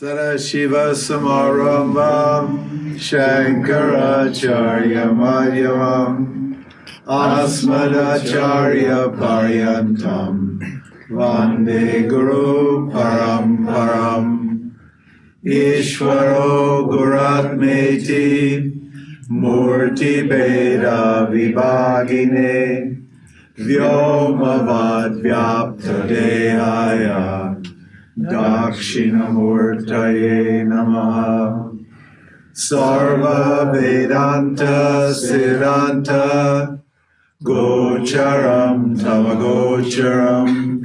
Sadashiva Samarambam Shankaracharya Madhyavam Asmadacharya Paryantam Vande Guru Paramparam Ishvaro Guratmeti Murti Beda Vibhagine Vyomavad Vyapta Dehaya Dakshinamurtaye Namaha Sarva Vedanta Siddhanta Gocharam Tavagocharam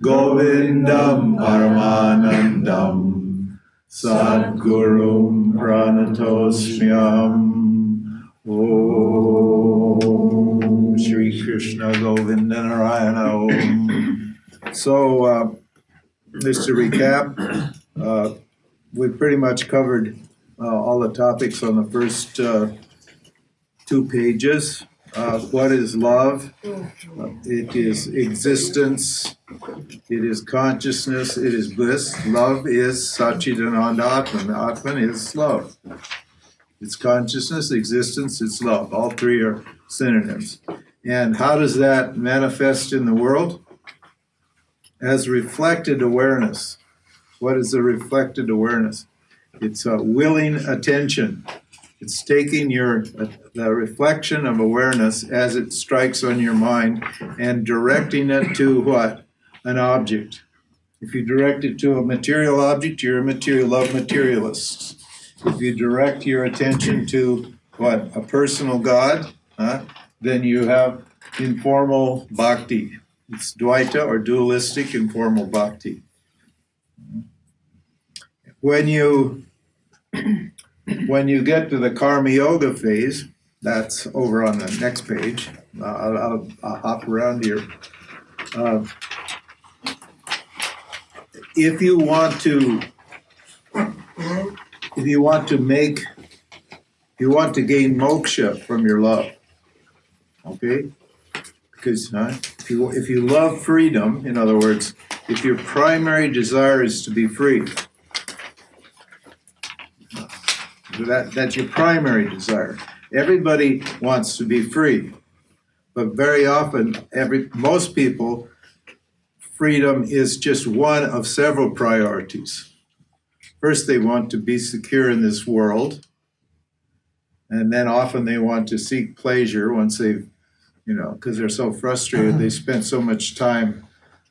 Govindam Paramanandam Sadgurum Pranatosmyam Om Shri Krishna Govinda Narayana Om. So, just to recap, we've pretty much covered all the topics on the first 2 pages. What is love? It is existence. It is consciousness. It is bliss. Love is Satchidananda Atman. Atman is love. It's consciousness, existence, it's love. All three are synonyms. And how does that manifest in the world? As reflected awareness. What is the reflected awareness? It's a willing attention. It's taking the reflection of awareness as it strikes on your mind and directing it to what? An object. If you direct it to a material object, you're a love materialist. If you direct your attention to what? A personal God, then you have informal bhakti. It's Dvaita or dualistic informal bhakti. When you get to the Karma Yoga phase, that's over on the next page. I'll hop around here. If you want to gain moksha from your love, okay? Because if you love freedom, in other words, if your primary desire is to be free, that's your primary desire. Everybody wants to be free, but very often, most people, freedom is just one of several priorities. First, they want to be secure in this world, and then often they want to seek pleasure once they've because they're so frustrated, they spent so much time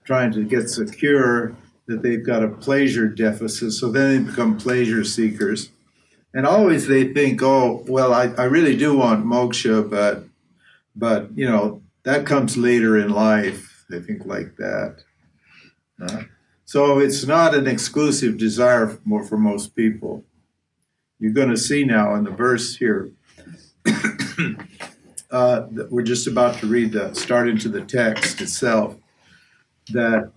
trying to get secure that they've got a pleasure deficit. So then they become pleasure seekers. And always they think, oh, well, I really do want moksha, but that comes later in life. They think like that. So it's not an exclusive desire for most people. You're going to see now in the verse here, we're just about to start into the text itself, that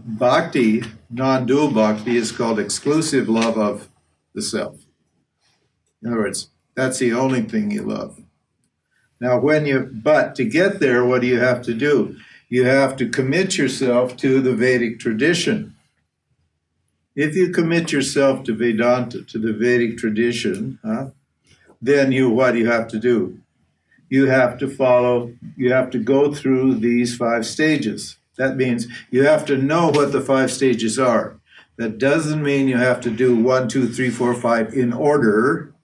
bhakti, non-dual bhakti, is called exclusive love of the self. In other words, that's the only thing you love. Now, but to get there, what do you have to do? You have to commit yourself to the Vedic tradition. If you commit yourself to Vedanta, to the Vedic tradition, then what do you have to do? You have to go through these 5 stages. That means you have to know what the 5 stages are. That doesn't mean you have to do 1, 2, 3, 4, 5 in order,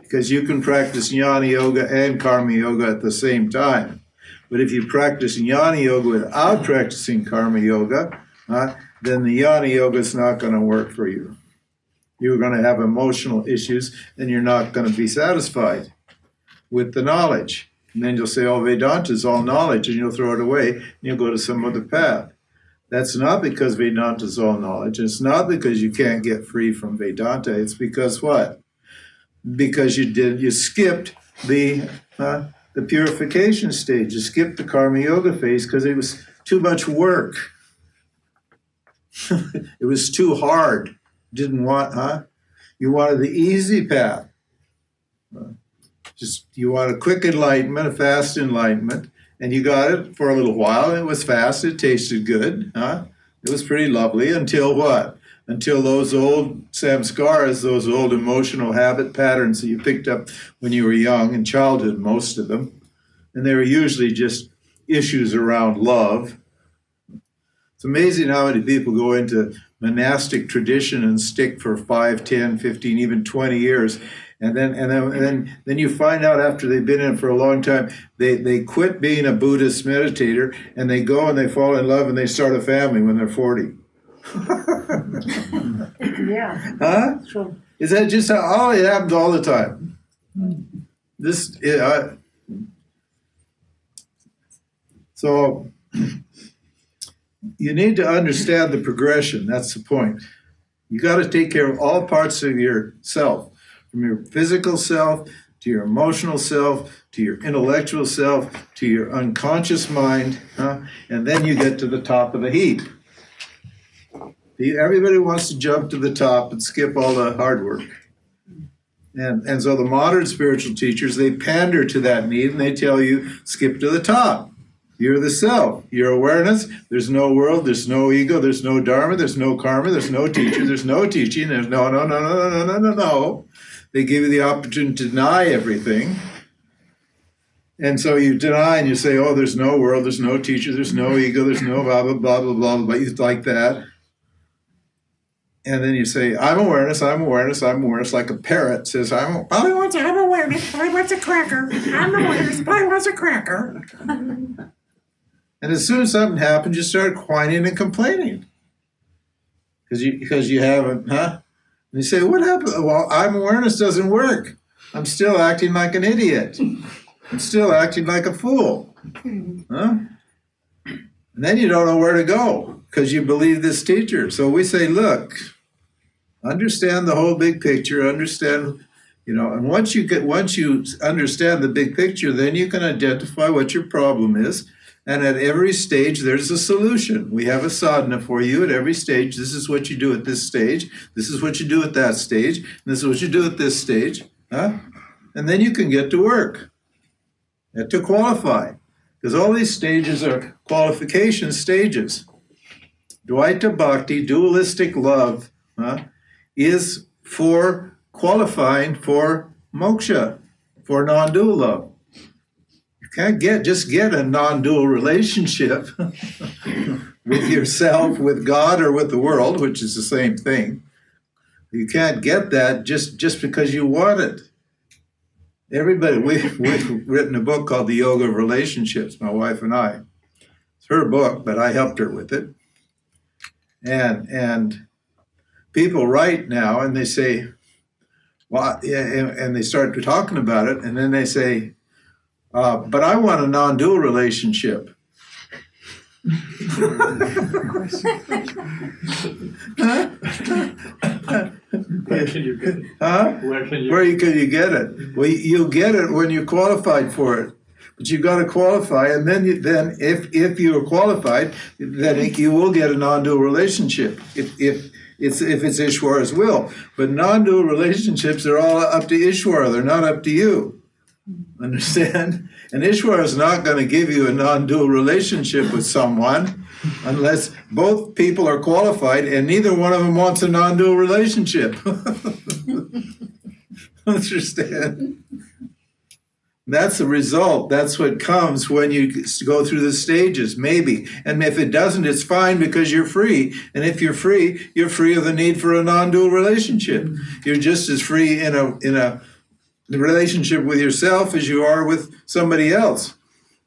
because you can practice Jnana Yoga and Karma Yoga at the same time. But if you practice Jnana Yoga without practicing Karma Yoga, then the Jnana Yoga is not going to work for you. You're going to have emotional issues, and you're not going to be satisfied with the knowledge. And then you'll say, oh, Vedanta is all knowledge, and you'll throw it away, and you'll go to some other path. That's not because Vedanta is all knowledge. It's not because you can't get free from Vedanta. It's because what? Because you skipped the purification stage. You skipped the Karma Yoga phase because it was too much work. It was too hard. You wanted the easy path. You want a quick enlightenment, a fast enlightenment, and you got it for a little while. It was fast. It tasted good. It was pretty lovely until what? until those old samskaras, those old emotional habit patterns that you picked up when you were young, in childhood, most of them, and they were usually just issues around love. It's amazing how many people go into monastic tradition and stick for 5, 10, 15, even 20 years. And then you find out after they've been in it for a long time, they quit being a Buddhist meditator and they go and they fall in love and they start a family when they're 40. Yeah. Huh? Sure. Is that just how it happens all the time? So you need to understand the progression. That's the point. You got to take care of all parts of yourself, from your physical self to your emotional self to your intellectual self to your unconscious mind, and then you get to the top of the heap. Everybody wants to jump to the top and skip all the hard work. And so the modern spiritual teachers, they pander to that need and they tell you, skip to the top. You're the self. Your awareness. There's no world. There's no ego. There's no dharma. There's no karma. There's no teacher. There's no teaching. There's no. They give you the opportunity to deny everything. And so you deny and you say, oh, there's no world. There's no teacher. There's no ego. There's no blah, blah, blah, blah, blah, blah. You like that. And then you say, I'm awareness, I'm awareness, I'm awareness, like a parrot says, I'm awareness, I want a cracker. I'm awareness, I want a cracker. And as soon as something happens, you start whining and complaining. Because you haven't, And you say, what happened? Well, I'm awareness doesn't work. I'm still acting like an idiot. I'm still acting like a fool. And then you don't know where to go because you believe this teacher. So we say, look, understand the whole big picture, understand, and once you understand the big picture, then you can identify what your problem is. And at every stage, there's a solution. We have a sadhana for you at every stage. This is what you do at this stage. This is what you do at that stage. And this is what you do at this stage. And then you can get to work, to qualify. Because all these stages are qualification stages. Dvaita Bhakti, dualistic love, is for qualifying for moksha, for non-dual love. You can't just get a non-dual relationship with yourself, with God, or with the world, which is the same thing. You can't get that just because you want it. Everybody, we've written a book called The Yoga of Relationships, my wife and I. It's her book, but I helped her with it. And people write now and they say, well, and they start talking about it, and then they say, but I want a non-dual relationship. Where can you get it? Where can you get it? Well, you'll get it when you're qualified for it. But you've got to qualify, and then if you are qualified, then you will get a non-dual relationship. If it's Ishwara's will. But non-dual relationships are all up to Ishwara. They're not up to you. Understand? And Ishwara is not going to give you a non-dual relationship with someone unless both people are qualified and neither one of them wants a non-dual relationship. Understand? That's the result. That's what comes when you go through the stages, maybe. And if it doesn't, it's fine because you're free. And if you're free of the need for a non-dual relationship. You're just as free in a relationship with yourself as you are with somebody else.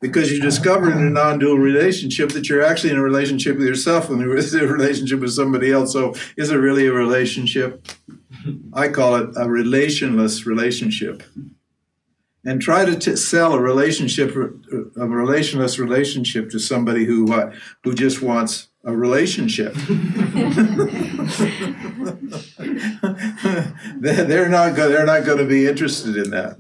Because you discover in a non-dual relationship that you're actually in a relationship with yourself and there is a relationship with somebody else. So is it really a relationship? I call it a relationless relationship. And try to sell a relationless relationship to somebody who just wants a relationship. They're not going to be interested in that.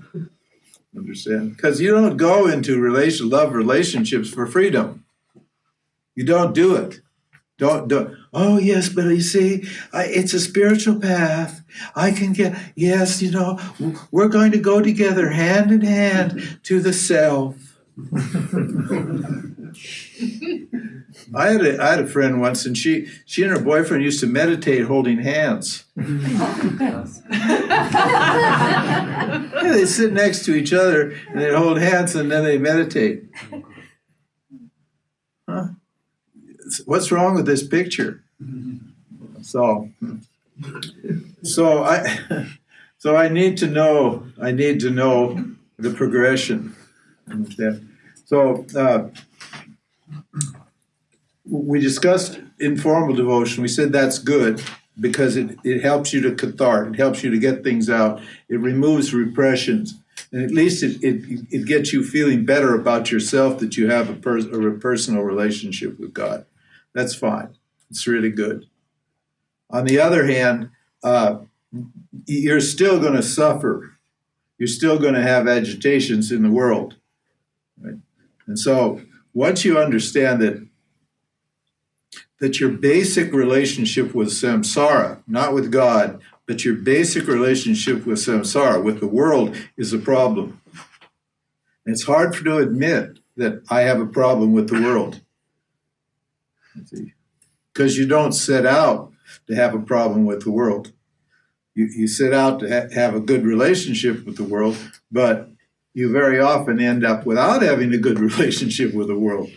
Understand? Because you don't go into love relationships for freedom. You don't do it. Don't. Oh yes, but you see, it's a spiritual path. I can get. Yes, we're going to go together, hand in hand, to the self. I had a friend once, and she and her boyfriend used to meditate holding hands. Yeah, they sit next to each other and they hold hands and then they meditate. Huh? What's wrong with this picture? So I need to know the progression. Understand? So we discussed informal devotion. We said that's good because it helps you to cathartic, it helps you to get things out, it removes repressions, and at least it gets you feeling better about yourself that you have a personal relationship with God. That's fine. It's really good. On the other hand, you're still going to suffer. You're still going to have agitations in the world. Right? And so once you understand that your basic relationship with samsara, not with God, but your basic relationship with samsara, with the world, is a problem. And it's hard to admit that I have a problem with the world. Because you don't set out to have a problem with the world. You set out to have a good relationship with the world, but you very often end up without having a good relationship with the world.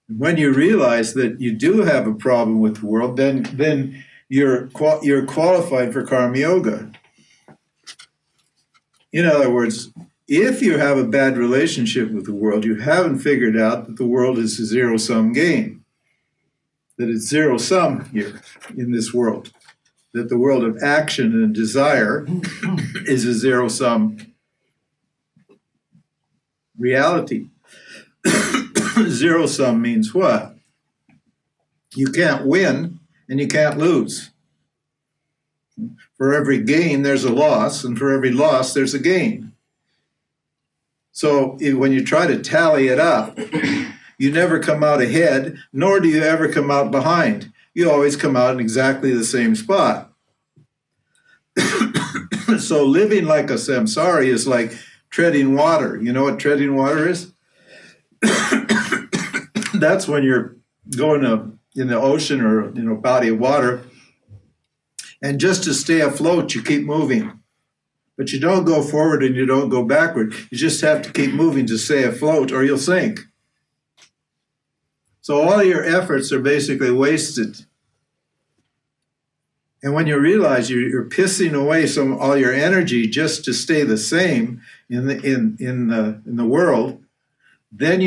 When you realize that you do have a problem with the world, then you're qualified for karma yoga. In other words, if you have a bad relationship with the world, you haven't figured out that the world is a zero-sum game, that it's zero-sum here in this world, that the world of action and desire is a zero-sum reality. Zero-sum means what? You can't win and you can't lose. For every gain, there's a loss, and for every loss, there's a gain. So when you try to tally it up, you never come out ahead, nor do you ever come out behind. You always come out in exactly the same spot. So living like a samsari is like treading water. You know what treading water is? That's when you're going in the ocean or a body of water, and just to stay afloat, you keep moving. But you don't go forward and you don't go backward. You just have to keep moving to stay afloat or you'll sink. So all your efforts are basically wasted. And when you realize you're pissing away all your energy just to stay the same in the world, then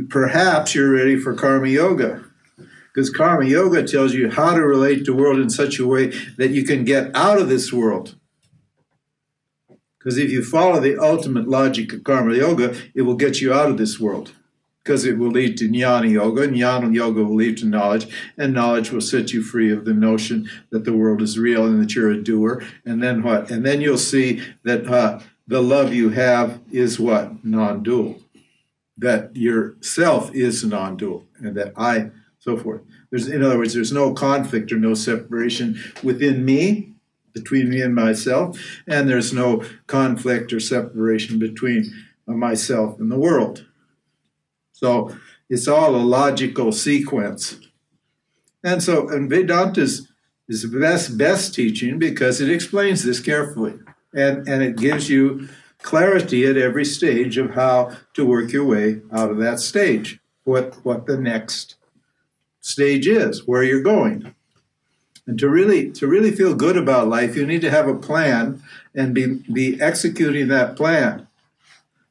perhaps you're ready for karma yoga. Because karma yoga tells you how to relate to the world in such a way that you can get out of this world. Because if you follow the ultimate logic of karma yoga, it will get you out of this world. Because it will lead to jnana yoga, and jnana yoga will lead to knowledge, and knowledge will set you free of the notion that the world is real and that you're a doer. And then what? And then you'll see that the love you have is what? Non-dual. That your self is non-dual, and that I, so forth. In other words, there's no conflict or no separation within me, between me and myself, and there's no conflict or separation between myself and the world. So it's all a logical sequence. And Vedanta is the best teaching because it explains this carefully. And it gives you clarity at every stage of how to work your way out of that stage, what the next stage is, where you're going. And to really feel good about life, you need to have a plan and be executing that plan.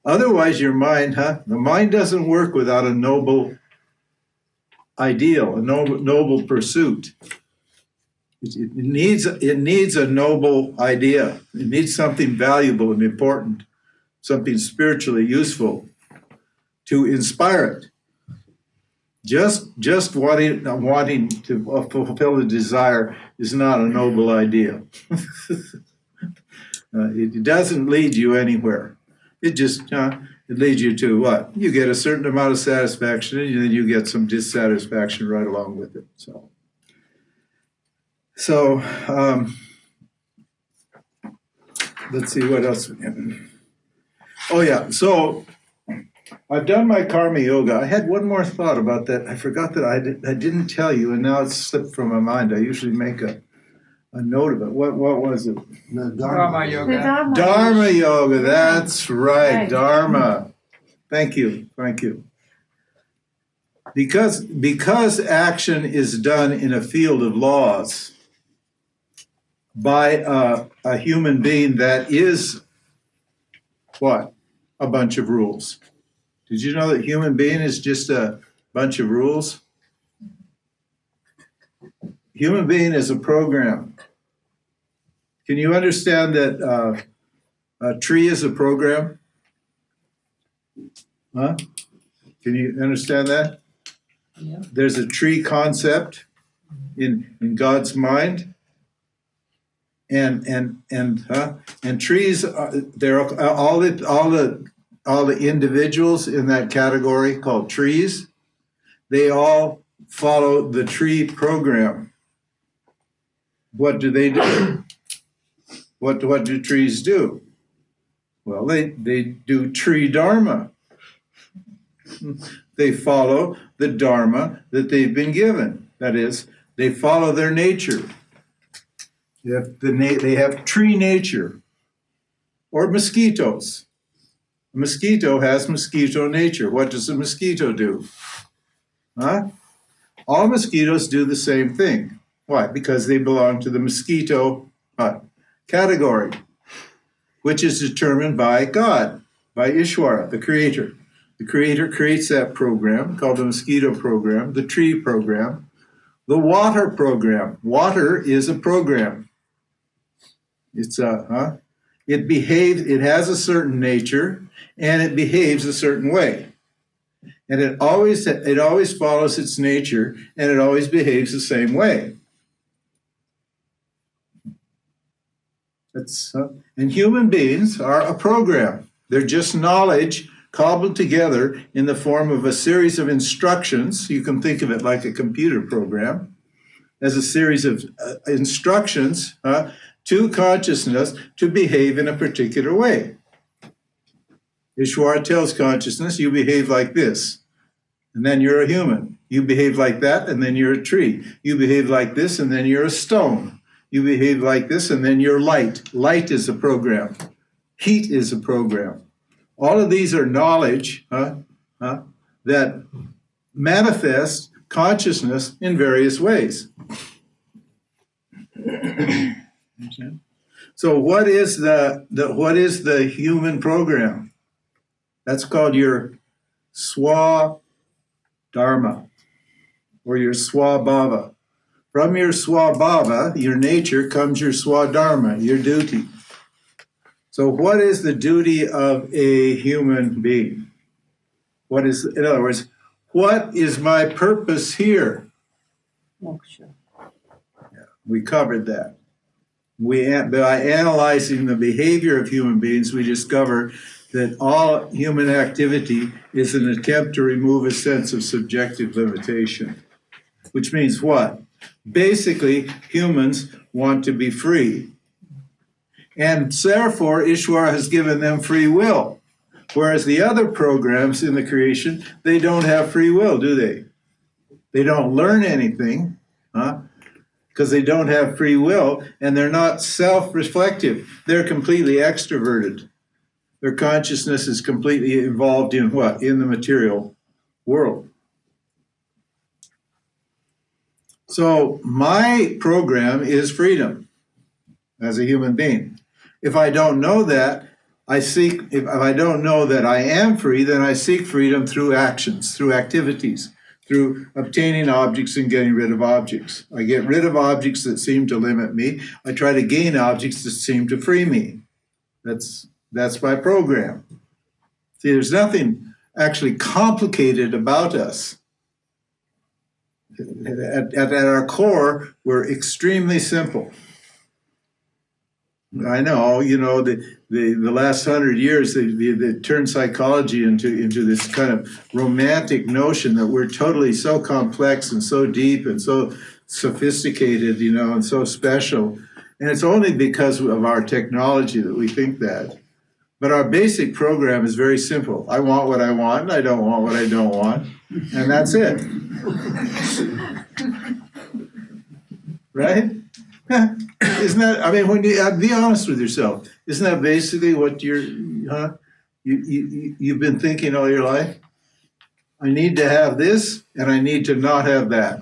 Otherwise, your mind, the mind doesn't work without a noble ideal, a noble pursuit. It needs a noble idea. It needs something valuable and important, something spiritually useful to inspire it. Just wanting to fulfill a desire is not a noble idea. It doesn't lead you anywhere. It just it leads you to what? You get a certain amount of satisfaction, and then you get some dissatisfaction right along with it. So let's see what else. Oh yeah. So I've done my karma yoga. I had one more thought about that. I forgot that I didn't tell you, and now it's slipped from my mind. I usually make a note of it. What was it? The Dharma Dharma. yoga. Dharma yoga. That's right. Right. Dharma. Thank you. Thank you. Because action is done in a field of laws by a human being that is what? A bunch of rules. Did you know that human being is just a bunch of rules? Human being is a program. Can you understand that a tree is a program? Huh? Can you understand that? Yeah. There's a tree concept in God's mind. And trees, they're all the individuals in that category called trees. They all follow the tree program. What do they do? What do trees do? Well, they do tree dharma. They follow the dharma that they've been given. That is, they follow their nature. They have tree nature, or mosquitoes. A mosquito has mosquito nature. What does a mosquito do? Huh? All mosquitoes do the same thing. Why? Because they belong to the mosquito category, which is determined by God, by Ishwara, the creator. The creator creates that program called the mosquito program, the tree program, the water program. Water is a program. It has a certain nature and it behaves a certain way. And it always follows its nature and it always behaves the same way. And human beings are a program. They're just knowledge cobbled together in the form of a series of instructions. You can think of it like a computer program, as a series of instructions to consciousness to behave in a particular way. Ishwara tells consciousness, you behave like this, and then you're a human. You behave like that, and then you're a tree. You behave like this, and then you're a stone. You behave like this, and then you're light. Light is a program. Heat is a program. All of these are knowledge that manifest consciousness in various ways. So what is the human program? That's called your Swadharma or your Swabhava. From your Swabhava, your nature, comes your Swadharma, your duty. So what is the duty of a human being? In other words, what is my purpose here? Moksha. We covered that. By analyzing the behavior of human beings, we discover that all human activity is an attempt to remove a sense of subjective limitation. Which means what? Basically, humans want to be free. And therefore, Ishwara has given them free will. Whereas the other programs in the creation, they don't have free will, do they? They don't learn anything, because they don't have free will, and they're not self-reflective. They're completely extroverted. Their consciousness is completely involved in what? In the material world. So my program is freedom as a human being. If I don't know that, if I don't know that I am free, then I seek freedom through actions, through activities, through obtaining objects and getting rid of objects. I get rid of objects that seem to limit me. I try to gain objects that seem to free me. That's my program. See, there's nothing actually complicated about us. At our core, we're extremely simple. I know, the last 100 years, they turned psychology into this kind of romantic notion that we're totally so complex and so deep and so sophisticated, and so special. And it's only because of our technology that we think that. But our basic program is very simple. I want what I want, and I don't want what I don't want, and that's it. Right? Isn't that, I mean, when you be honest with yourself, isn't that basically what you've been thinking all your life? I need to have this, and I need to not have that,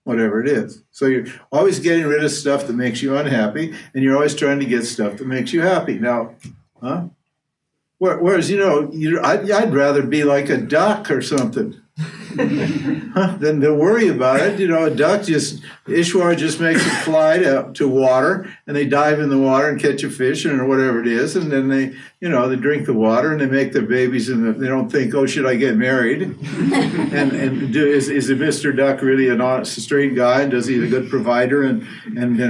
whatever it is. So you're always getting rid of stuff that makes you unhappy, and you're always trying to get stuff that makes you happy. Now, whereas, I'd rather be like a duck or something. Than to worry about it. A duck Ishwar just makes it fly to water, and they dive in the water and catch a fish or whatever it is, and then they drink the water and they make their babies, and they don't think, oh, should I get married? Is Mr. Duck really an honest, straight guy, and does he a good provider, and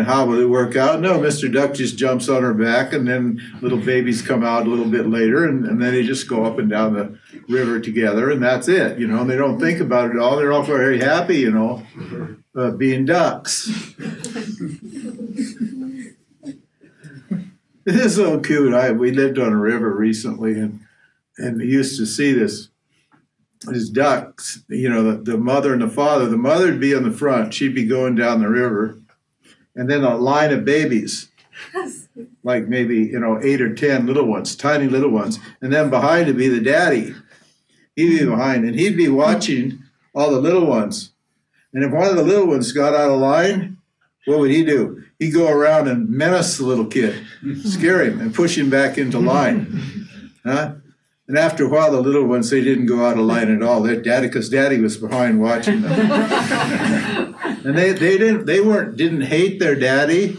how will it work out? No, Mr. Duck just jumps on her back, and then little babies come out a little bit later, and then they just go up and down the river together, and that's it. And they don't think about it all. They're all very happy, being ducks. It is so cute. We lived on a river recently, and we used to see these ducks. The mother and the father. The mother would be on the front. She'd be going down the river, and then a line of babies, like maybe 8 or 10 little ones, tiny little ones, and then behind would be the daddy. He'd be behind, and he'd be watching all the little ones. And if one of the little ones got out of line, what would he do? He'd go around and menace the little kid, scare him, and push him back into line. And after a while, the little ones, they didn't go out of line at all. Because daddy was behind watching them. And they didn't hate their daddy.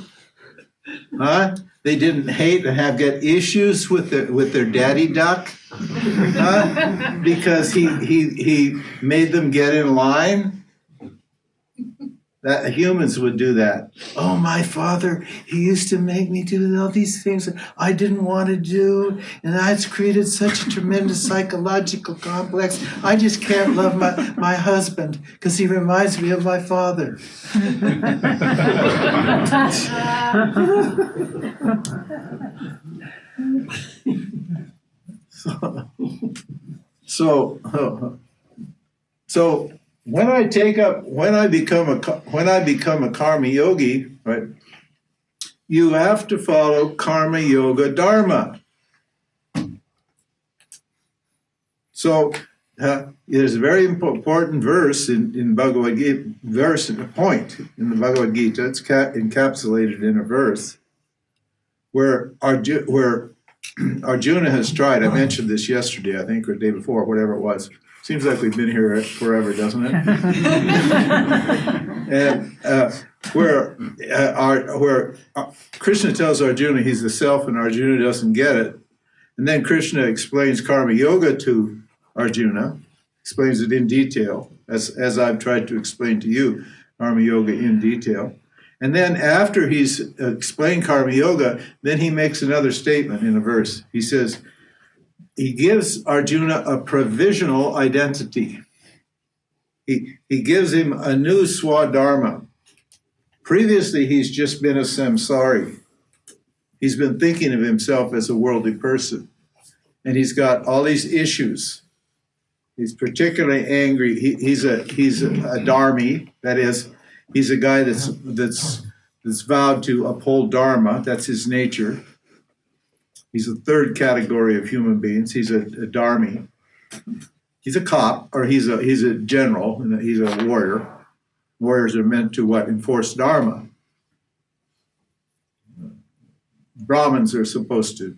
They didn't hate and get issues with their daddy duck, because he made them get in line. That humans would do that. Oh, my father, he used to make me do all these things that I didn't want to do, and that's created such a tremendous psychological complex. I just can't love my husband because he reminds me of my father. So when I become a karma yogi, right? You have to follow karma yoga dharma. So there's a very important verse in Bhagavad Gita, point in the Bhagavad Gita. It's encapsulated in a verse where Arjuna has tried. I mentioned this yesterday, I think, or the day before, whatever it was. Seems like we've been here forever, doesn't it? And where Krishna tells Arjuna he's the self, and Arjuna doesn't get it. And then Krishna explains karma yoga to Arjuna, explains it in detail, as I've tried to explain to you, karma yoga in detail. And then after he's explained karma yoga, then he makes another statement in a verse. He says, he gives Arjuna a provisional identity. He gives him a new swadharma. Previously, he's just been a samsari. He's been thinking of himself as a worldly person. And he's got all these issues. He's particularly angry. He's a dharmi, that is, he's a guy that's vowed to uphold dharma. That's his nature. He's a third category of human beings. He's a dharmi. He's a cop, or he's a general, and he's a warrior. Warriors are meant to enforce dharma. Brahmins are supposed to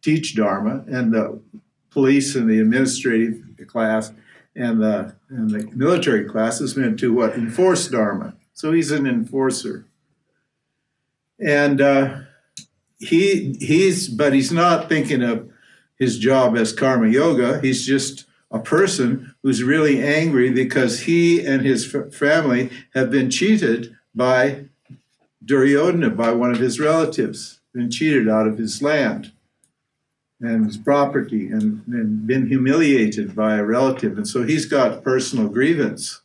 teach dharma, and the police and the administrative class and the military class is meant to enforce dharma. So he's an enforcer. And but he's not thinking of his job as karma yoga. He's just a person who's really angry because he and his family have been cheated by Duryodhana, by one of his relatives, been cheated out of his land and his property, and been humiliated by a relative. And so he's got personal grievance.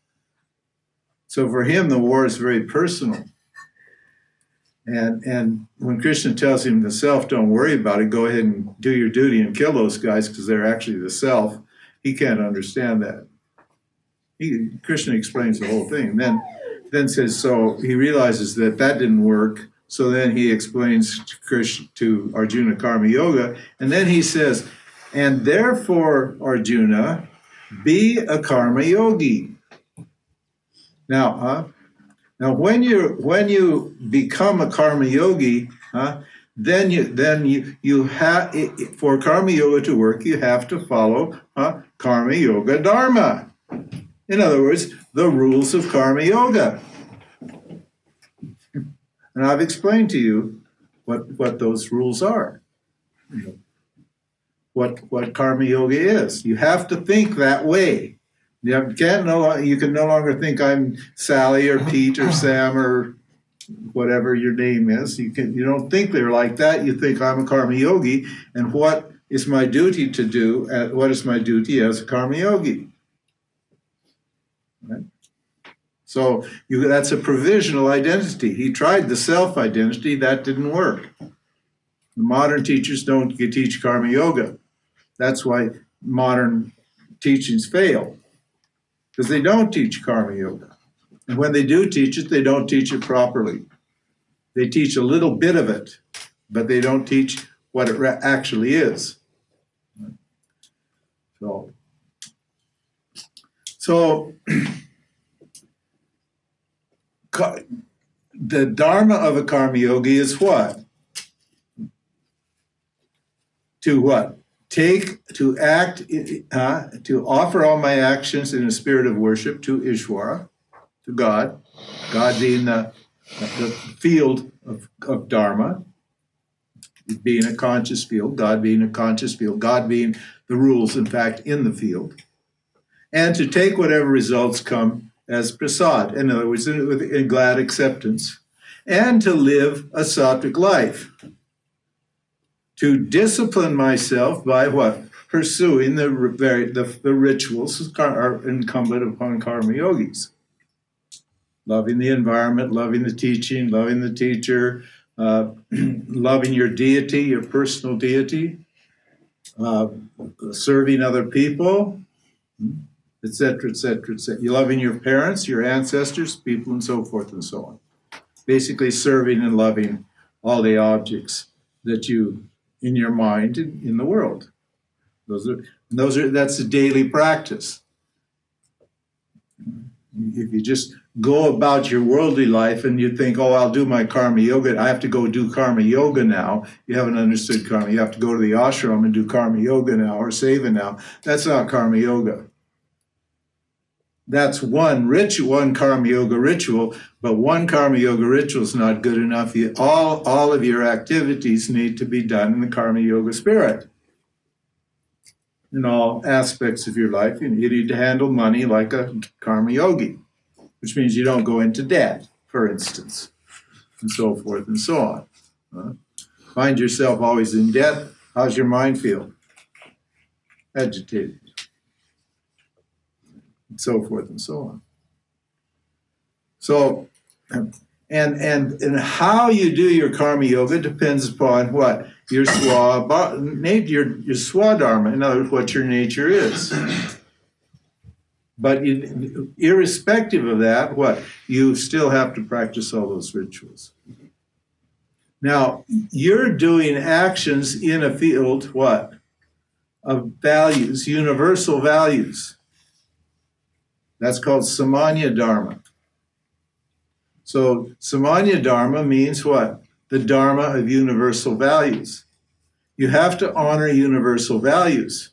So for him, the war is very personal. And when Krishna tells him the self, don't worry about it, go ahead and do your duty and kill those guys because they're actually the self, he can't understand that. Krishna explains the whole thing. Then says, so he realizes that didn't work. So then he explains to Arjuna Karma Yoga. And then he says, and therefore, Arjuna, be a Karma Yogi. Now, when you become a Karma Yogi, then you have, for Karma Yoga to work, you have to follow Karma Yoga Dharma. In other words, the rules of Karma Yoga. And I've explained to you what those rules are. What Karma Yoga is. You have to think that way. You can no longer think I'm Sally or Pete or Sam or whatever your name is. You don't think they're like that. You think I'm a Karma Yogi, and what is my duty to do? What is my duty as a Karma Yogi? Right? So that's a provisional identity. He tried the self-identity, that didn't work. The modern teachers don't teach Karma Yoga. That's why modern teachings fail, because they don't teach Karma Yoga. And when they do teach it, they don't teach it properly. They teach a little bit of it, but they don't teach what it actually is. So the Dharma of a Karma Yogi is what? To what? To act, to offer all my actions in a spirit of worship to Ishvara, to God, God being the field of Dharma, being a conscious field, God being a conscious field, God being the rules, in fact, in the field, and to take whatever results come as prasad, in other words, in glad acceptance, and to live a sattvic life. To discipline myself by what? Pursuing the rituals that are incumbent upon Karma Yogis. Loving the environment, loving the teaching, loving the teacher, loving your deity, your personal deity, serving other people, etc., etc., etc. You're loving your parents, your ancestors, people, and so forth and so on. Basically serving and loving all the objects that you in your mind in the world. That's a daily practice. If you just go about your worldly life and you think, oh, I'll do my Karma Yoga, I have to go do Karma Yoga now. You haven't understood Karma. You have to go to the ashram and do Karma Yoga now or Seva now. That's not Karma Yoga. That's one Karma Yoga ritual, but one Karma Yoga ritual is not good enough. All of your activities need to be done in the Karma Yoga spirit. In all aspects of your life, you need to handle money like a Karma Yogi, which means you don't go into debt, for instance, and so forth and so on. Find yourself always in debt, how's your mind feel? Agitated. And so forth and so on. So, and how you do your Karma Yoga depends upon what? Your swadharma, in other words, what your nature is. But irrespective of that, what? You still have to practice all those rituals. Now, you're doing actions in a field, what? Of values, universal values. That's called Samanya Dharma. So Samanya Dharma means what? The Dharma of universal values. You have to honor universal values.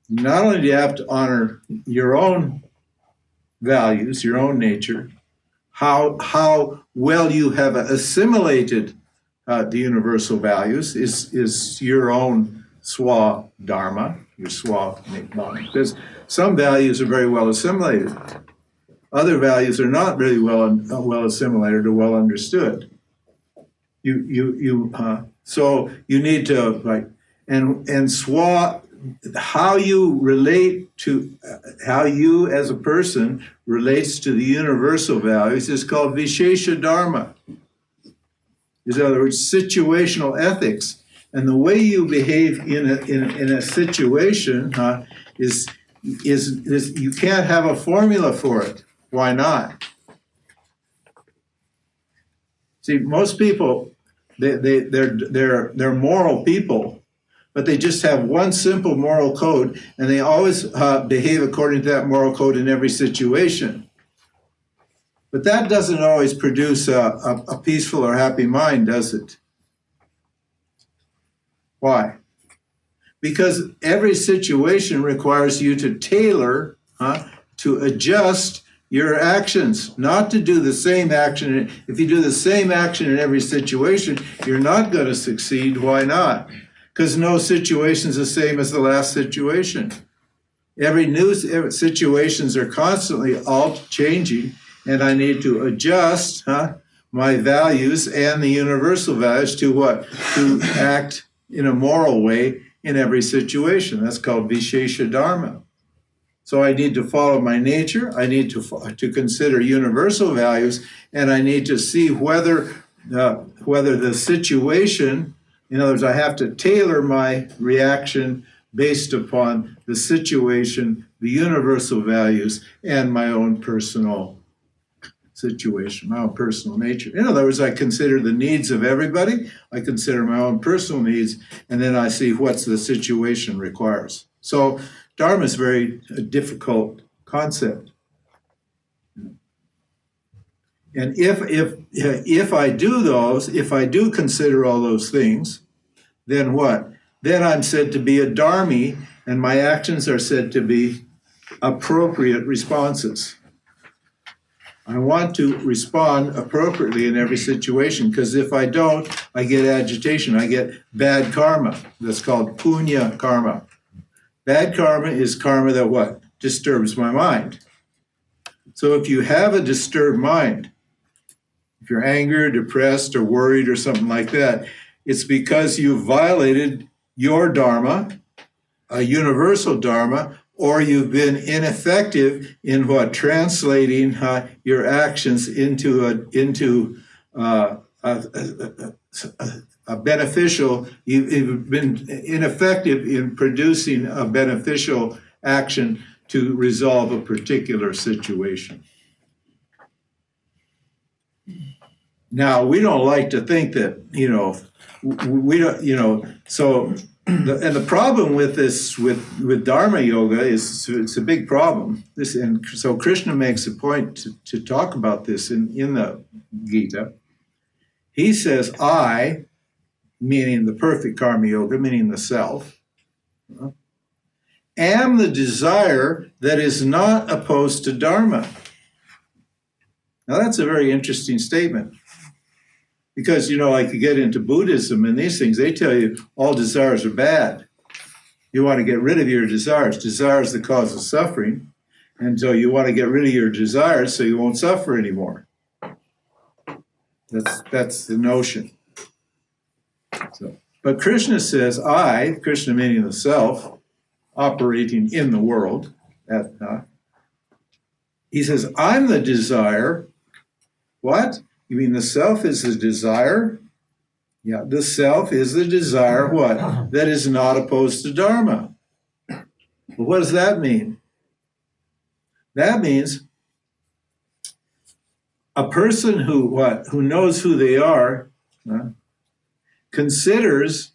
Not only do you have to honor your own values, your own nature, how well you have assimilated the universal values is your own swadharma, your swadharma. Because some values are very well assimilated. Other values are not really well assimilated or well understood. So you need to how you relate to how you as a person relates to the universal values is called Vishesha Dharma. is, in other words, situational ethics. And the way you behave in a situation is you can't have a formula for it. Why not? See, most people, they're moral people, but they just have one simple moral code, and they always behave according to that moral code in every situation. But that doesn't always produce a peaceful or happy mind, does it? Why? Because every situation requires you to tailor, to adjust your actions, not to do the same action. If you do the same action in every situation, you're not going to succeed. Why not? Because no situation is the same as the last situation. Every situations are constantly all changing, and I need to adjust my values and the universal values to what? To act in a moral way in every situation. That's called Vishesha Dharma. So I need to follow my nature, I need to consider universal values, and I need to see whether the situation, in other words, I have to tailor my reaction based upon the situation, the universal values, and my own personal situation, my own personal nature. In other words, I consider the needs of everybody, I consider my own personal needs, and then I see what the situation requires. So Dharma is a very difficult concept. And if I do those, if I do consider all those things, then what? Then I'm said to be a dharmi, and my actions are said to be appropriate responses. I want to respond appropriately in every situation, because if I don't, I get agitation, I get bad karma. That's called punya karma. Bad karma is karma that what? Disturbs my mind. So if you have a disturbed mind, if you're angry, depressed, or worried, or something like that, it's because you violated your dharma, a universal dharma, or you've been ineffective in what? Translating your actions into a beneficial, you've been ineffective in producing a beneficial action to resolve a particular situation. Now, we don't like to think that, we don't, so, the problem with this, with Dharma Yoga is, it's a big problem. And so Krishna makes a point to talk about this in the Gita. He says, I, meaning the perfect karma yoga, meaning the self, am the desire that is not opposed to dharma. Now that's a very interesting statement, because like you get into Buddhism and these things, they tell you all desires are bad. You want to get rid of your desires. Desire is the cause of suffering, and so you want to get rid of your desires so you won't suffer anymore. That's the notion. So, but Krishna says, I, Krishna meaning the self, operating in the world, he says, I'm the desire. What? You mean the self is the desire? Yeah, the self is the desire, what? That is not opposed to dharma. Well, what does that mean? That means a person who knows who they are, considers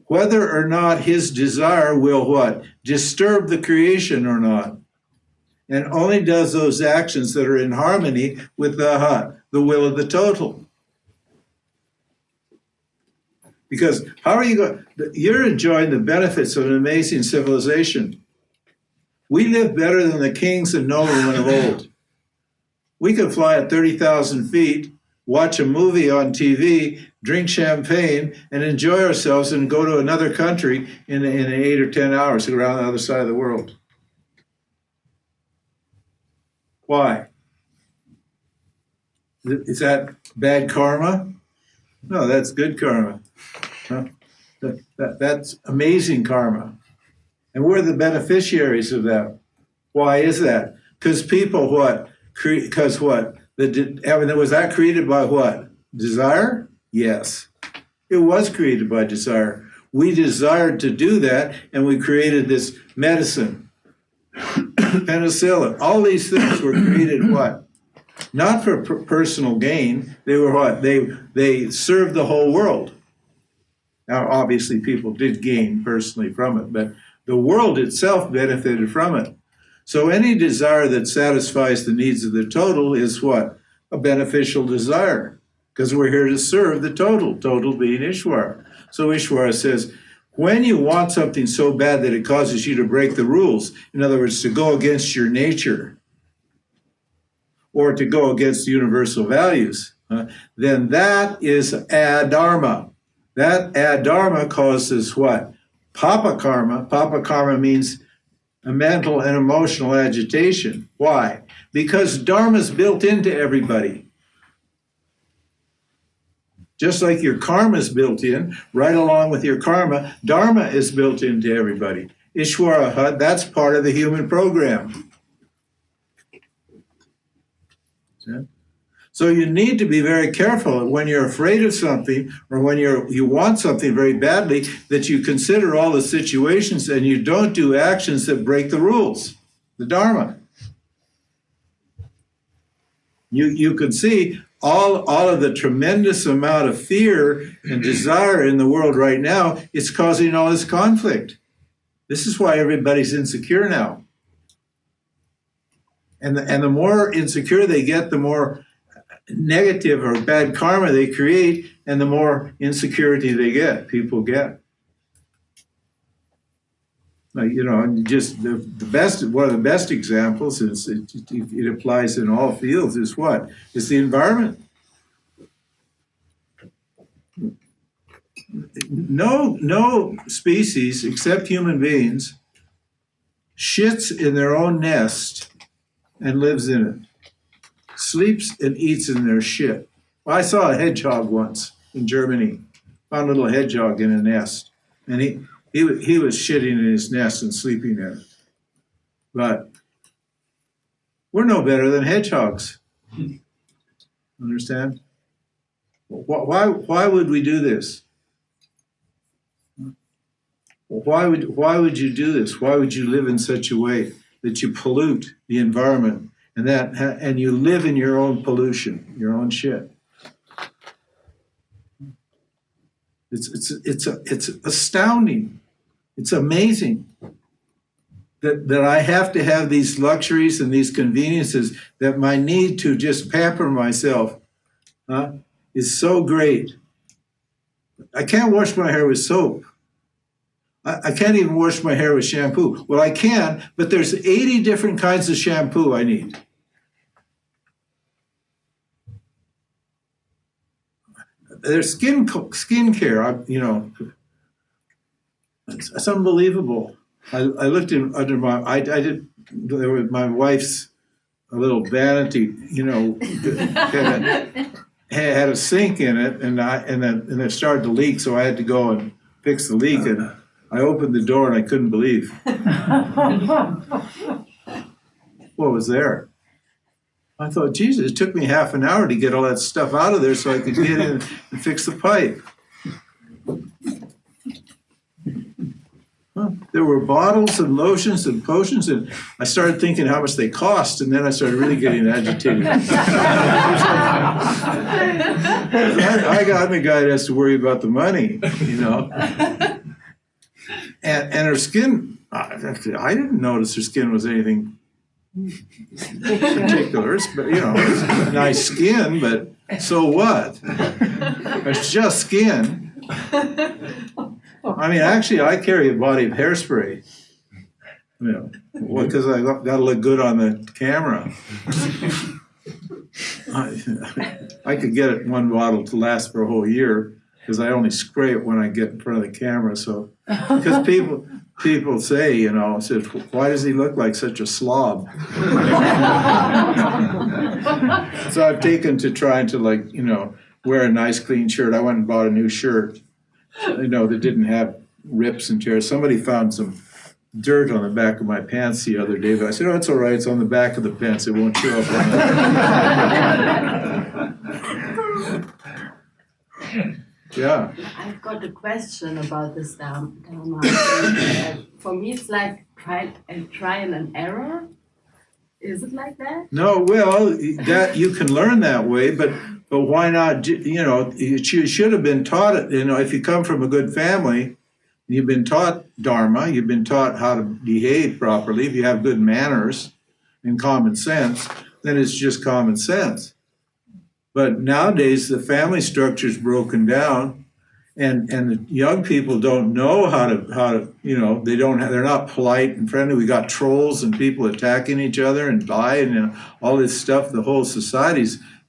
whether or not his desire will what? Disturb the creation or not. And only does those actions that are in harmony with the will of the total. Because how are you going? You're enjoying the benefits of an amazing civilization. We live better than the kings and noblemen of old. We can fly at 30,000 feet, watch a movie on TV, drink champagne, and enjoy ourselves and go to another country in 8 or 10 hours around the other side of the world. Why? Is that bad karma? No, that's good karma. That's amazing karma. And we're the beneficiaries of that. Why is that? Because people what? Because what? Was that created by what? Desire? Yes. It was created by desire. We desired to do that, and we created this medicine, penicillin. All these things were created what? Not for personal gain. They were what? They served the whole world. Now, obviously, people did gain personally from it, but the world itself benefited from it. So any desire that satisfies the needs of the total is what? A beneficial desire, because we're here to serve the total, total being Ishwara. So Ishwara says, when you want something so bad that it causes you to break the rules, in other words, to go against your nature, or to go against universal values, then that is adharma. That adharma causes what? Papa karma. Papa karma means a mental and emotional agitation. Why? Because dharma is built into everybody. Just like your karma is built in, right along with your karma, dharma is built into everybody. Ishwara, that's part of the human program. So you need to be very careful when you're afraid of something or when you want something very badly, that you consider all the situations and you don't do actions that break the rules, the dharma. You can see all of the tremendous amount of fear and desire in the world right now. It's causing all this conflict. This is why everybody's insecure now. And the more insecure they get, the more negative or bad karma they create, and the more insecurity people get. Just the best, one of the best examples is it applies in all fields is what? Is the environment. No species except human beings shits in their own nest and lives in it. Sleeps and eats in their shit. Well, I saw a hedgehog once in Germany. Found a little hedgehog in a nest, and he was shitting in his nest and sleeping in it. But we're no better than hedgehogs. Understand? Why would we do this? Why would you do this? Why would you live in such a way that you pollute the environment and you live in your own pollution, your own shit? It's astounding. It's amazing that I have to have these luxuries and these conveniences, that my need to just pamper myself is so great. I can't wash my hair with soap. I can't even wash my hair with shampoo. Well, I can, but there's 80 different kinds of shampoo I need. There's skincare, it's unbelievable. I looked under there was my wife's a little vanity, had a sink in it, and it started to leak, so I had to go and fix the leak, and I opened the door and I couldn't believe what was there. I thought, Jesus, it took me half an hour to get all that stuff out of there so I could get in and fix the pipe. There were bottles and lotions and potions, and I started thinking how much they cost, and then I started really getting agitated. I'm the guy that has to worry about the money, And her skin, I didn't notice her skin was anything particular, but it's nice skin, but so what? It's just skin. I mean, actually, I carry a body of hairspray, because I got to look good on the camera. I could get one bottle to last for a whole year, because I only spray it when I get in front of the camera. So, because people say, said, why does he look like such a slob? So I've taken to trying to wear a nice clean shirt. I went and bought a new shirt, that didn't have rips and tears. Somebody found some dirt on the back of my pants the other day, but I said, it's all right. It's on the back of the pants. It won't show up on got a question about this Dharma. For me, it's like trial and error. Is it like that? No, well, that you can learn that way, but why not? You know, you should have been taught it. You know, if you come from a good family, you've been taught Dharma, you've been taught how to behave properly. If you have good manners and common sense, then it's just common sense. But nowadays, the family structure is broken down, and the young people don't know how to you know, they're not polite and friendly. We got trolls and people attacking each other and lying and all this stuff. The whole society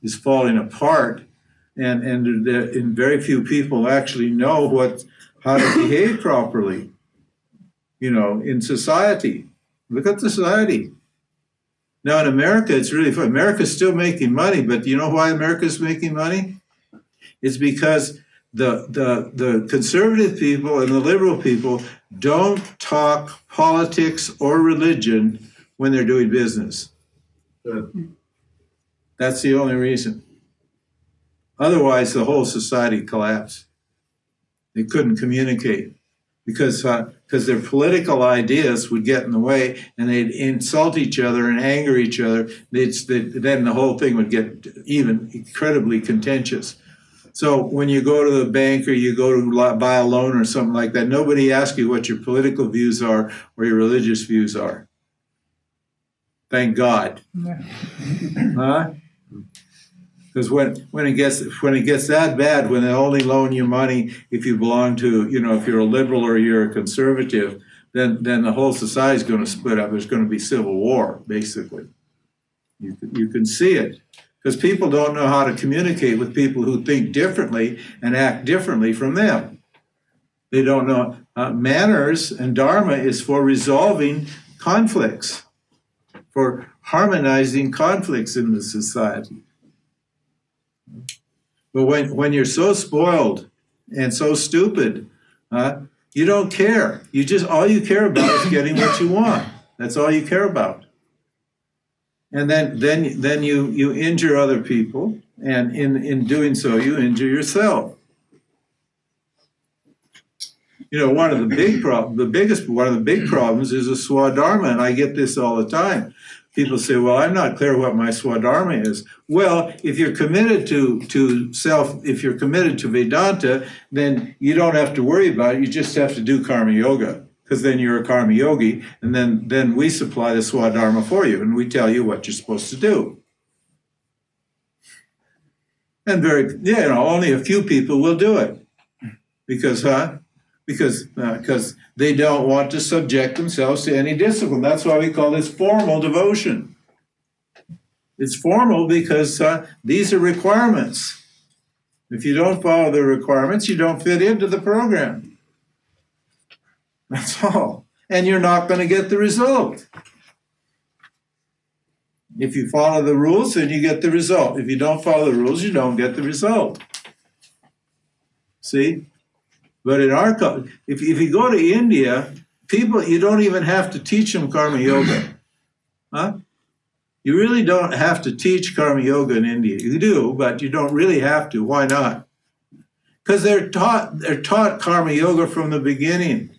is falling apart, and very few people actually know how to behave properly, you know, in society. Look at society. Now in America, it's really fun. America's still making money, but do you know why America's making money? It's because the conservative people and the liberal people don't talk politics or religion when they're doing business. That's the only reason. Otherwise, the whole society collapsed. They couldn't communicate because their political ideas would get in the way, and they'd insult each other and anger each other. Then the whole thing would get even incredibly contentious. So when you go to the bank or you go to buy a loan or something like that, nobody asks you what your political views are or your religious views are. Thank God. Huh? Because when it gets that bad, when they only loan you money if you belong to, you know, if you're a liberal or you're a conservative, then the whole society is going to split up. There's going to be civil war, basically. You can see it. Because people don't know how to communicate with people who think differently and act differently from them. They don't know. Manners and Dharma is for resolving conflicts, for harmonizing conflicts in the society. But when you're so spoiled and so stupid, you don't care. All you care about is getting what you want. That's all you care about. And then you injure other people, and in doing so, you injure yourself. You know, one of the big problems is a Swadharma, and I get this all the time. People say, well, I'm not clear what my Swadharma is. Well, if you're committed if you're committed to Vedanta, then you don't have to worry about it. You just have to do Karma Yoga, because then you're a Karma Yogi, and then we supply the Swadharma for you, and we tell you what you're supposed to do. And only a few people will do it. Because they don't want to subject themselves to any discipline. That's why we call this formal devotion. It's formal because these are requirements. If you don't follow the requirements, you don't fit into the program. That's all. And you're not going to get the result. If you follow the rules, then you get the result. If you don't follow the rules, you don't get the result. See? But if you go to India, you don't even have to teach them Karma Yoga. Huh? You really don't have to teach Karma Yoga in India. You do, but you don't really have to. Why not? Because they're taught Karma Yoga from the beginning.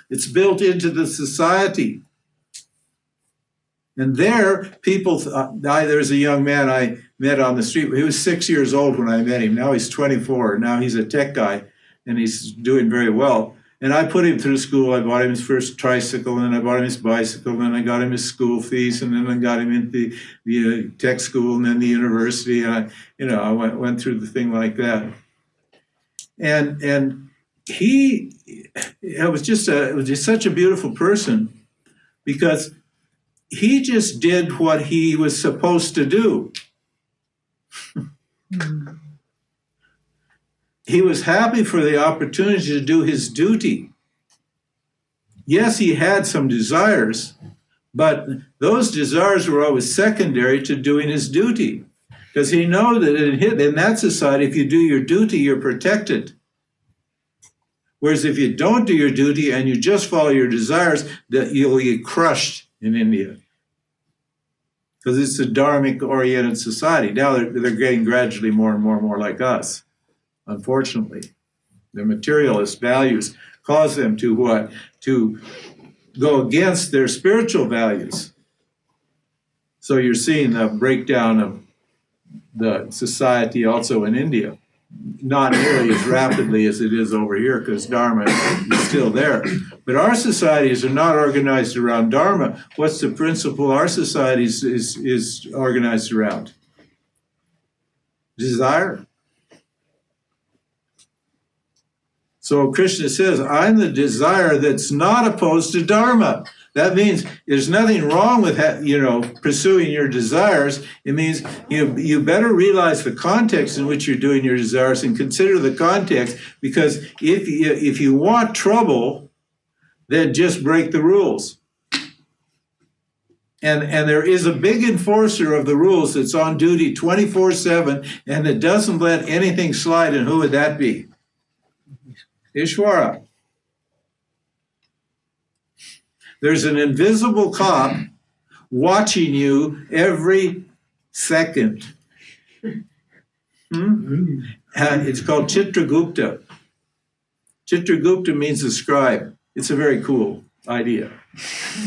It's built into the society. And there, there's a young man I met on the street. He was 6 years old when I met him. Now he's 24. Now he's a tech guy, and he's doing very well. And I put him through school. I bought him his first tricycle, and then I bought him his bicycle, and then I got him his school fees, and then I got him into the tech school, and then the university. And I went through the thing like that. And he was just such a beautiful person, because he just did what he was supposed to do. He was happy for the opportunity to do his duty. Yes, he had some desires, but those desires were always secondary to doing his duty, because he knew that in that society, if you do your duty, you're protected. Whereas if you don't do your duty and you just follow your desires, that you'll get crushed in India. Because it's a dharmic-oriented society. Now they're getting gradually more and more like us. unfortunately. The materialist values cause them to what? To go against their spiritual values. So you're seeing the breakdown of the society also in India. Not nearly as rapidly as it is over here because Dharma is still there. But our societies are not organized around Dharma. What's the principle our society is organized around? Desire. So Krishna says, I'm the desire that's not opposed to Dharma. That means there's nothing wrong with pursuing your desires. It means you better realize the context in which you're doing your desires and consider the context, because if you want trouble, then just break the rules. And there is a big enforcer of the rules that's on duty 24/7 and that doesn't let anything slide. And who would that be? Ishvara. There's an invisible cop watching you every second. It's called Chitragupta. Chitragupta means a scribe. It's a very cool idea.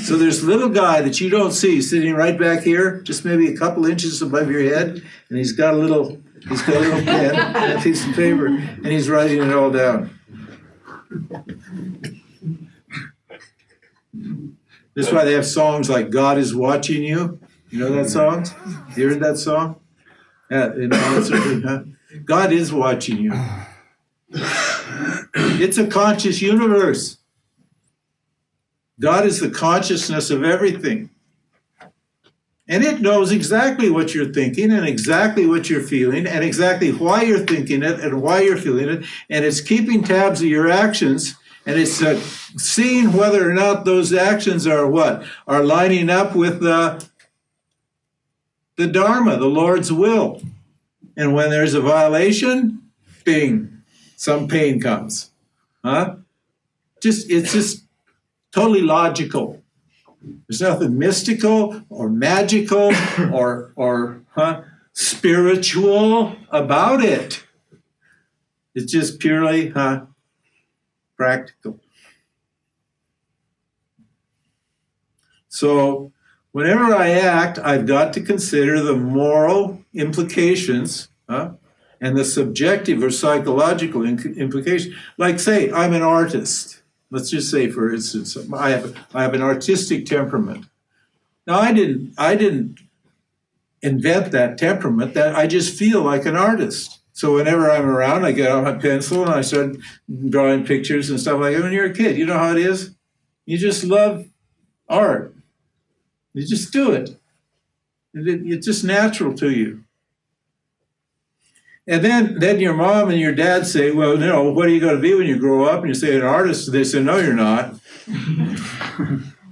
So there's a little guy that you don't see sitting right back here, just maybe a couple inches above your head, and he's got a little pen and a piece of paper, and he's writing it all down. That's why they have songs like God is Watching You. You know that song? You heard that song? God is watching you. It's a conscious universe. God is the consciousness of everything. And it knows exactly what you're thinking and exactly what you're feeling and exactly why you're thinking it and why you're feeling it. And it's keeping tabs of your actions. And it's seeing whether or not those actions are what? Are lining up with the Dharma, the Lord's will. And when there's a violation, bing, some pain comes. It's just totally logical. There's nothing mystical or magical or spiritual about it. It's just purely practical. So whenever I act, I've got to consider the moral implications and the subjective or psychological implications. Like, say, I'm an artist. Let's just say, for instance, I have an artistic temperament. Now, I didn't invent that temperament. That I just feel like an artist. So whenever I'm around, I get out my pencil and I start drawing pictures and stuff like that. When you're a kid, you know how it is. You just love art. You just do it. It's just natural to you. And then your mom and your dad say, well, what are you going to be when you grow up? And you say, an artist. They say, no, you're not.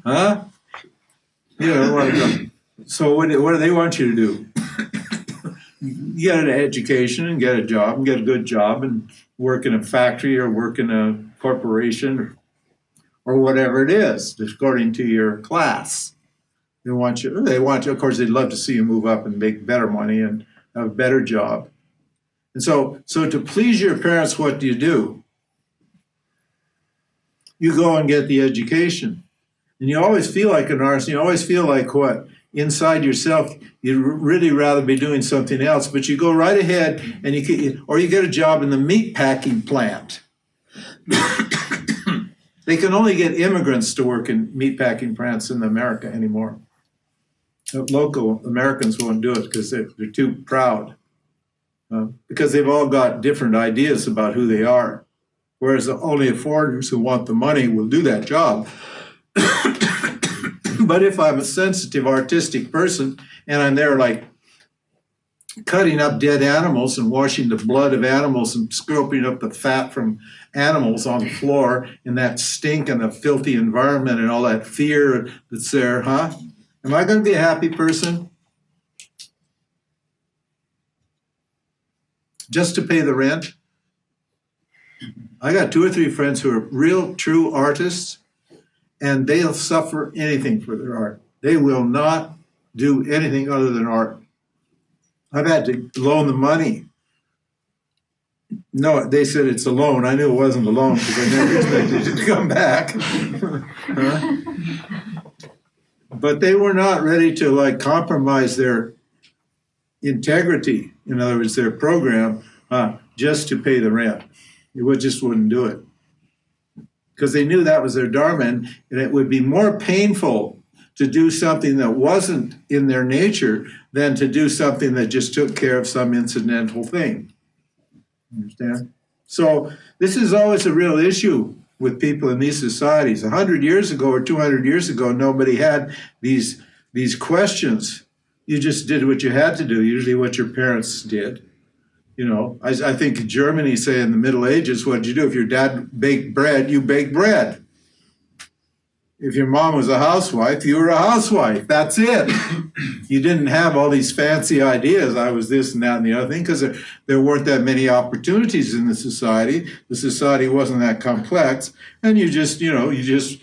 Huh? So what do they want you to do? You get an education and get a job and get a good job and work in a factory or work in a corporation or whatever it is, according to your class. They want you, of course, they'd love to see you move up and make better money and have a better job. And so to please your parents, what do? You go and get the education. And you always feel like an artist. You always feel like what? Inside yourself, you'd really rather be doing something else. But you go right ahead and you get a job in the meat packing plant. They can only get immigrants to work in meat packing plants in America anymore. Local Americans won't do it because they're too proud. Because they've all got different ideas about who they are. Whereas only foreigners who want the money will do that job. But if I'm a sensitive, artistic person, and I'm there like cutting up dead animals and washing the blood of animals and scraping up the fat from animals on the floor in that stink and the filthy environment and all that fear that's there, am I going to be a happy person? Just to pay the rent? I got 2 or 3 friends who are real, true artists, and they'll suffer anything for their art. They will not do anything other than art. I've had to loan the money No, they said it's a loan. I knew it wasn't a loan because I never expected it to come back. Huh? But they were not ready to like compromise their integrity, in other words, their program, just to pay the rent. Just wouldn't do it. Because they knew that was their dharma, and it would be more painful to do something that wasn't in their nature than to do something that just took care of some incidental thing. Understand? So this is always a real issue with people in these societies. 100 years ago or 200 years ago, nobody had these questions. You just did what you had to do, usually what your parents did. You know, I think in Germany, say in the Middle Ages, what did you do? If your dad baked bread, you baked bread. If your mom was a housewife, you were a housewife. That's it. You didn't have all these fancy ideas. I was this and that and the other thing, because there weren't that many opportunities in the society. The society wasn't that complex. And you just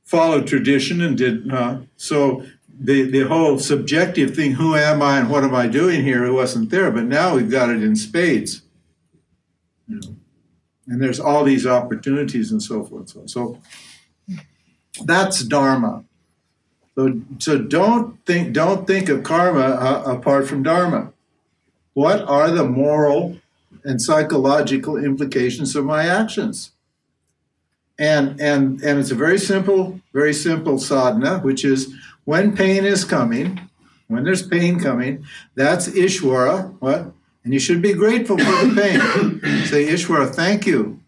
followed tradition and did. So the whole subjective thing, who am I and what am I doing here, it wasn't there. But now we've got it in spades. You know, and there's all these opportunities and so forth. So that's dharma. So don't think of karma apart from dharma. What are the moral and psychological implications of my actions? And it's a very simple sadhana, which is when pain is coming, when there's pain coming, that's Ishvara. What? And you should be grateful for the pain. Say, Ishvara, thank you.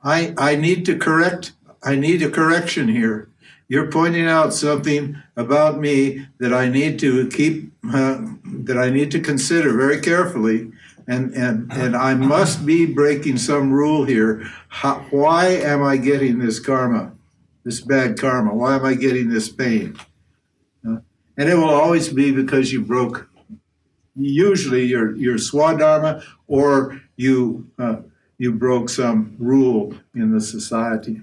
I need to correct. I need a correction here. You're pointing out something about me that I need to keep, that I need to consider very carefully, and I must be breaking some rule here. Why am I getting this karma, this bad karma? Why am I getting this pain? And it will always be because you broke, usually your swadharma, or you broke some rule in the society,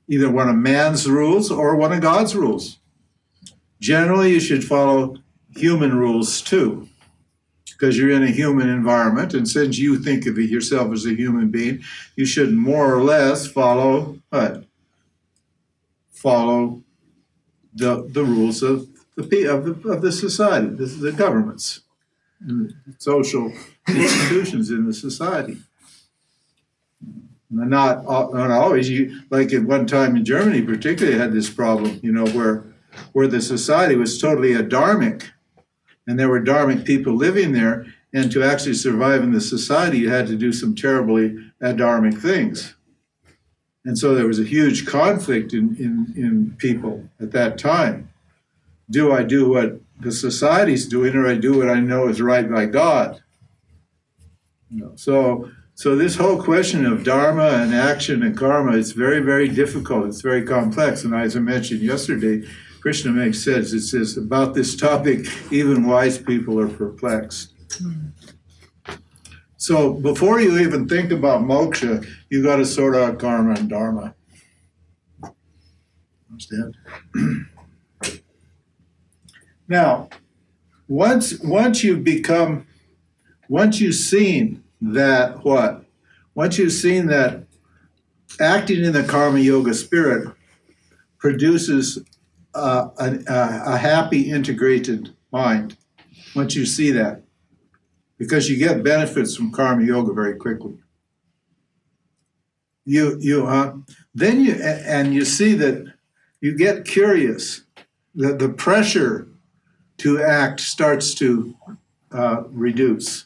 either one of man's rules or one of God's rules. Generally, you should follow human rules too, because you're in a human environment, and since you think of yourself as a human being, you should more or less follow what? Follow the rules of the society, the governments, and social institutions in the society. Not always. Like at one time in Germany, particularly, had this problem, where the society was totally adharmic, and there were dharmic people living there, and to actually survive in the society, you had to do some terribly adharmic things. And so there was a huge conflict in people at that time. Do I do what the society's doing, or I do what I know is right by God? So this whole question of dharma and action and karma is very, very difficult. It's very complex. And as I mentioned yesterday, Krishna says about this topic, even wise people are perplexed. So before you even think about moksha, you got to sort out karma and dharma. Understand? Now, once you've seen that what? Once you've seen that acting in the karma yoga spirit produces a happy integrated mind, once you see that, because you get benefits from karma yoga very quickly. Then you see that you get curious, that the pressure to act starts to reduce.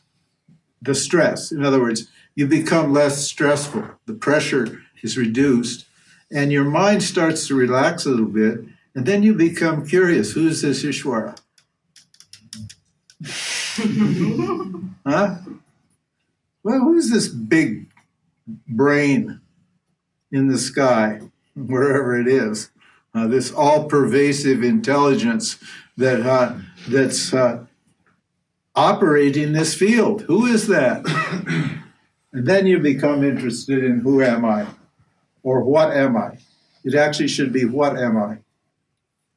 The stress, in other words, you become less stressful. The pressure is reduced, and your mind starts to relax a little bit, and then you become curious. Who is this Ishvara? Huh? Well, who's this big brain in the sky, wherever it is? This all-pervasive intelligence that's operating this field. Who is that? And then you become interested in who am I, or what am I? It actually should be what am I,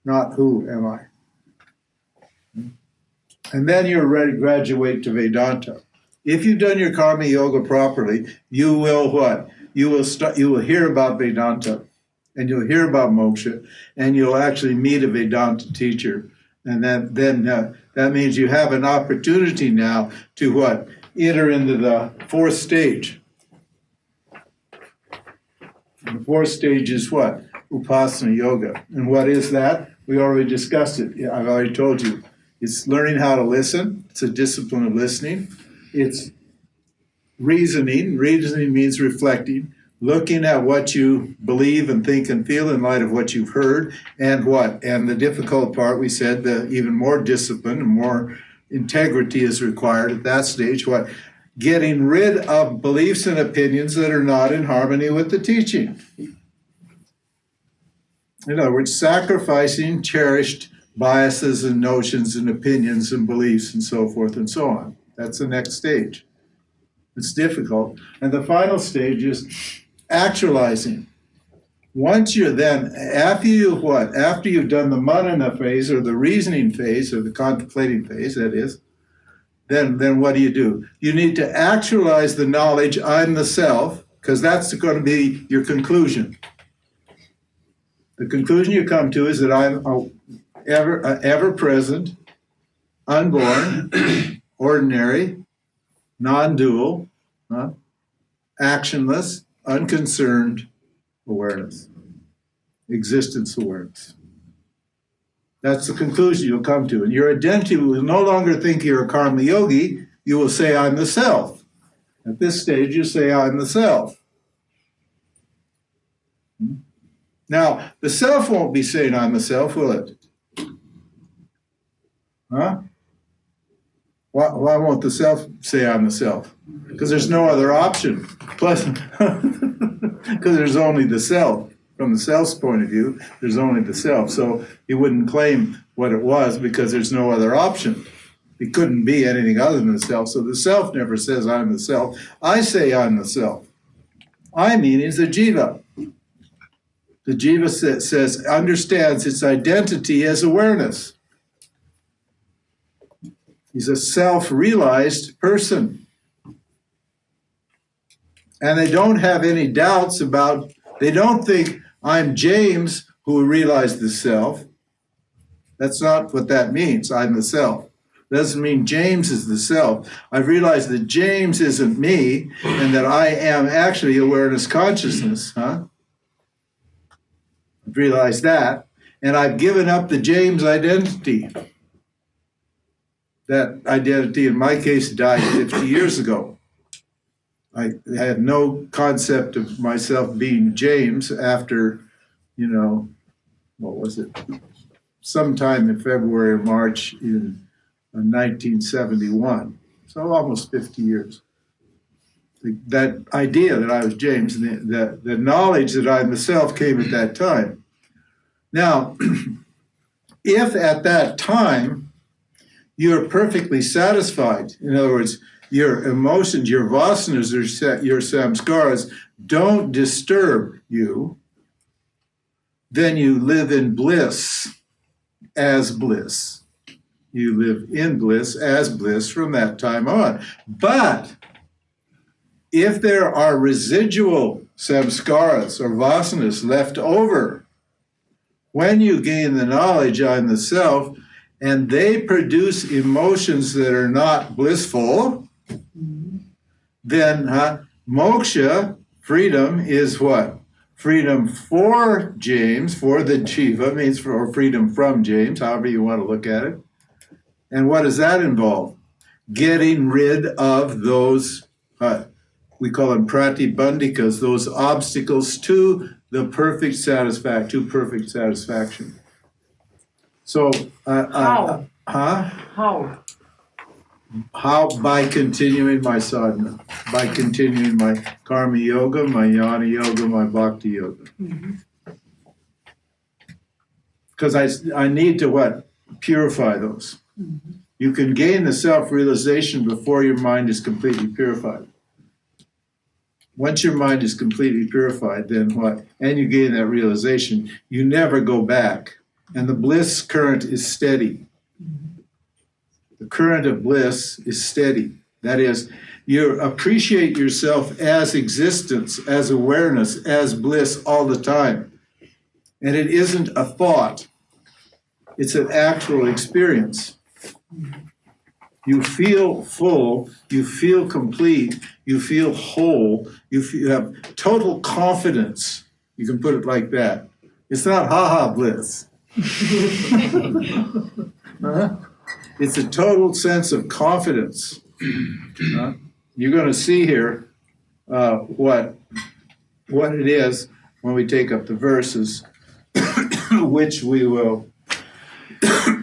not who am I. And then you're ready to graduate to Vedanta. If you've done your karma yoga properly, you will what? You will hear about Vedanta, and you'll hear about moksha, and you'll actually meet a Vedanta teacher. And then that means you have an opportunity now to what? Enter into the fourth stage. And the fourth stage is what? Upasana yoga. And what is that? We already discussed it. Yeah, I've already told you. It's learning how to listen. It's a discipline of listening. It's reasoning. Reasoning means reflecting, looking at what you believe and think and feel in light of what you've heard, and what? And the difficult part, we said, the even more discipline and more integrity is required at that stage. What? Getting rid of beliefs and opinions that are not in harmony with the teaching. In other words, sacrificing cherished biases and notions and opinions and beliefs and so forth and so on. That's the next stage. It's difficult. And the final stage is actualizing. Once you're then, after you what? After you've done the manana phase or the reasoning phase or the contemplating phase, that is, then what do? You need to actualize the knowledge, I'm the self, because that's going to be your conclusion. The conclusion you come to is that I'm ever-present, unborn, ordinary, non-dual, actionless, unconcerned awareness, existence awareness. That's the conclusion you'll come to. And your identity will no longer think you're a karma yogi. You will say, I'm the self. At this stage, you say, I'm the self. Now, the self won't be saying, I'm the self, will it? Huh? Why won't the self say, I'm the self? Because there's no other option. Plus, because there's only the self. From the self's point of view, there's only the self. So he wouldn't claim what it was because there's no other option. It couldn't be anything other than the self. So the self never says, I'm the self. I say I'm the self. I means the jiva. The jiva says, understands its identity as awareness. He's a self-realized person. And they don't have any doubts about, they don't think, I'm James who realized the self. That's not what that means, I'm the self. Doesn't mean James is the self. I've realized that James isn't me and that I am actually awareness consciousness, I've realized that, and I've given up the James identity. That identity, in my case, died 50 years ago. I had no concept of myself being James after, what was it? Sometime in February or March in 1971. So almost 50 years. That idea that I was James, the knowledge that I'm the self came at that time. Now, if at that time you're perfectly satisfied, in other words, your emotions, your vasanas, your samskaras don't disturb you, then you live in bliss as bliss. You live in bliss as bliss from that time on. But if there are residual samskaras or vasanas left over, when you gain the knowledge on the self, and they produce emotions that are not blissful, then moksha, freedom, is what? Freedom for James, for the jiva, means for freedom from James, however you want to look at it. And what does that involve? Getting rid of those, we call them pratibandhikas, those obstacles to the perfect satisfaction. So, How? How? By continuing my sadhana, by continuing my karma yoga, my jnana yoga, my bhakti yoga. Because I need to what? Purify those. You can gain the self-realization before your mind is completely purified. Once your mind is completely purified, then what? And you gain that realization, you never go back. And the bliss current is steady. The current of bliss is steady. That is, you appreciate yourself as existence, as awareness, as bliss all the time. And it isn't a thought, it's an actual experience. You feel full, you feel complete, you feel whole, you have total confidence. You can put it like that. It's not ha-ha bliss. It's a total sense of confidence. You're going to see here what it is when we take up the verses, which we will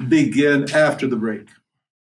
begin after the break.